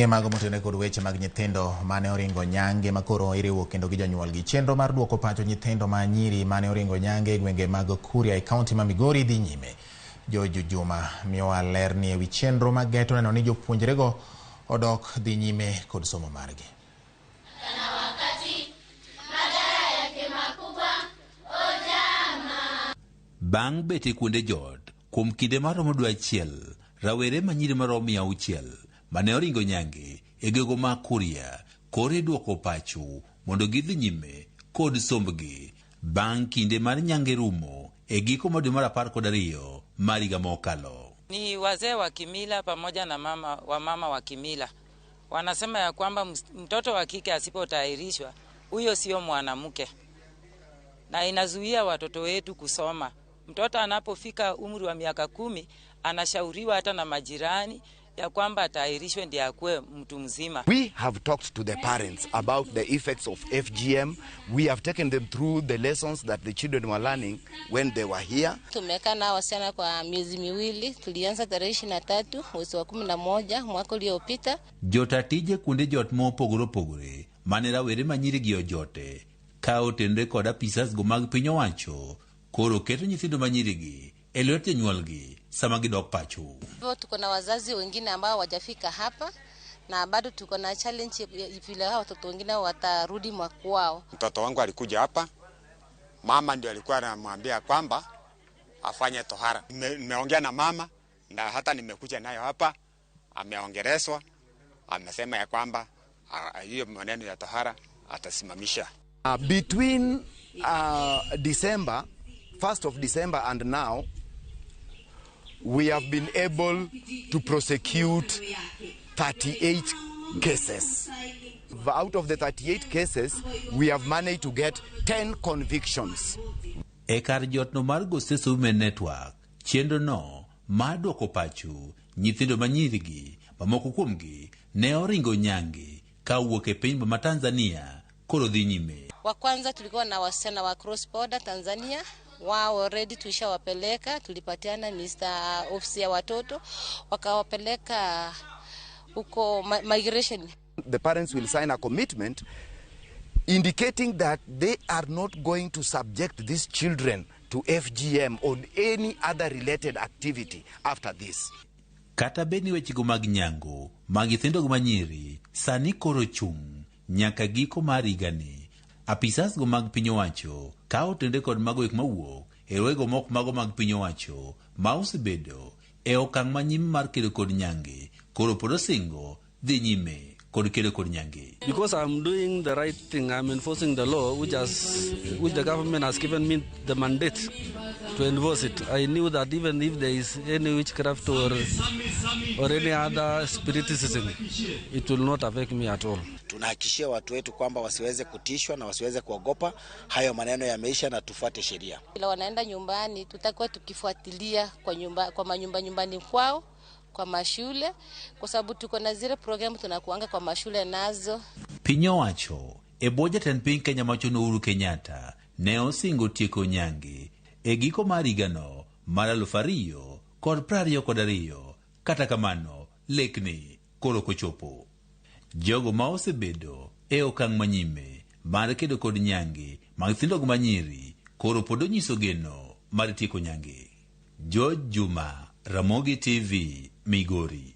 Onge mago motene kod weche mag nyithindo mane oringo nyange makoro iriwo kendo gi jonyuol gi. Chenro mar duoko pacho nyithindo ma nyiri mane oringo nyange gwenge mag Kuria e kaunti ma Migori dhi nyime. Juma miyowa ler ni ewi chenro mag geto neno ni jopuonjrego odok dhi nyime kod somo margi. Bang' bete kuonde jot kuom kinde maromo dwe achiel, rawere manyiri maromo 600 mane oringo nyange e gwenge ma Kuria kore duoko pacho mondo gidhi nyime kod sombgi bang' kinde mar nyange rumo e giko dwe mar 12 mar higa mokalo. Ni wazee wa kimila pamoja na mama wa kimila wanasema ya kwamba mtoto wa kike asipotahirishwa huyo sio mwanamke, na inazuia watoto wetu kusoma. Mtoto anapofika umri wa miaka 10 anashauriwa hata na majirani ya kwamba atahirishwe ndiye akue mtu mzima. We have talked to the parents about the effects of FGM. We have taken them through the lessons that the children were learning when they were here. Tumekaa na wasichana kwa miezi miwili. Tulianza tarehe 23 mwezi wa 11 mwaka uliopita. Jotatije kunde jot mopogore opogore mane rawere manyiri gi ojote kao tendre kod apisas go mag piny owacho koro keto nyithindo manyiri gi e lwet jonyuolgi sama gidok pacho. Tuko na wazazi wengine ambao hawajafika hapa na bado tuko na challenge vile hao watoto wengine watarudi makwao. Mtoto wangu alikuja hapa, mama ndio alikuwa anamwambia kwamba afanye tohara. Nimeongea na mama na hata nimekuja nayo hapa, ameongelezwa, amesema ya kwamba hiyo maneno ya tohara atasimamisha. Between December, 1st of December and now, we have been able to prosecute 38 cases. Out of the 38 cases, we have managed to get 10 convictions. Ekar jotno mar Goses Women Network, chenro no mar duoko pacho nyithindo manyiri gi mamoko kuomgi ne oringo nyange ka wuok e piny ma Tanzania koro dhi nyime. Wa kwanza tulikuwa na wasichana wa cross border Tanzania. Wao already tulishawapeleka, tulipatiana Mr. Officer ya watoto wakawapeleka huko migration. The parents will sign a commitment indicating that they are not going to subject these children to FGM or any other related activity after this. Kata beni wechigo mag nyango mag nyithindo manyiri sani koro chung nyaka giko mar higani. Apisas go mag piny owacho kao tende kod mago ek mawuok e wego mok mago mag piny owacho ma osebedo e okang' manyime mar kedo kod nyange koro pod osingo dhi nyime kod kedo kod nyange. Because I'm doing the right thing, I'm enforcing the law which the government has given me the mandate to enforce it. I knew that even if there is any witchcraft or any other spiritism, it will not affect me at all. Tunahakikishia watu wetu kwamba wasiweze kutishwa na wasiweze kuogopa. Hayo maneno yameisha na tufuate sheria. Bila wanaenda nyumbani, tutakuwa tukifuatilia kwa manyumba nyumbani kwao, kwa mashule, kwa sababu tuko na zile programu tunakuanga kwa mashule nazo. Piny owacho e boja ten piny Kenya machon Uhuru Kenyatta ne osingo tieko nyange e giko mar higano mar 2022. Kata kamano lekni koro kochopo. Jogo ma osebedo e okang' manyime mar kedo kod nyange mag nyithindo manyiri koro pod onyiso geno mar tieko nyange. Juma, Ramogi TV, Migori.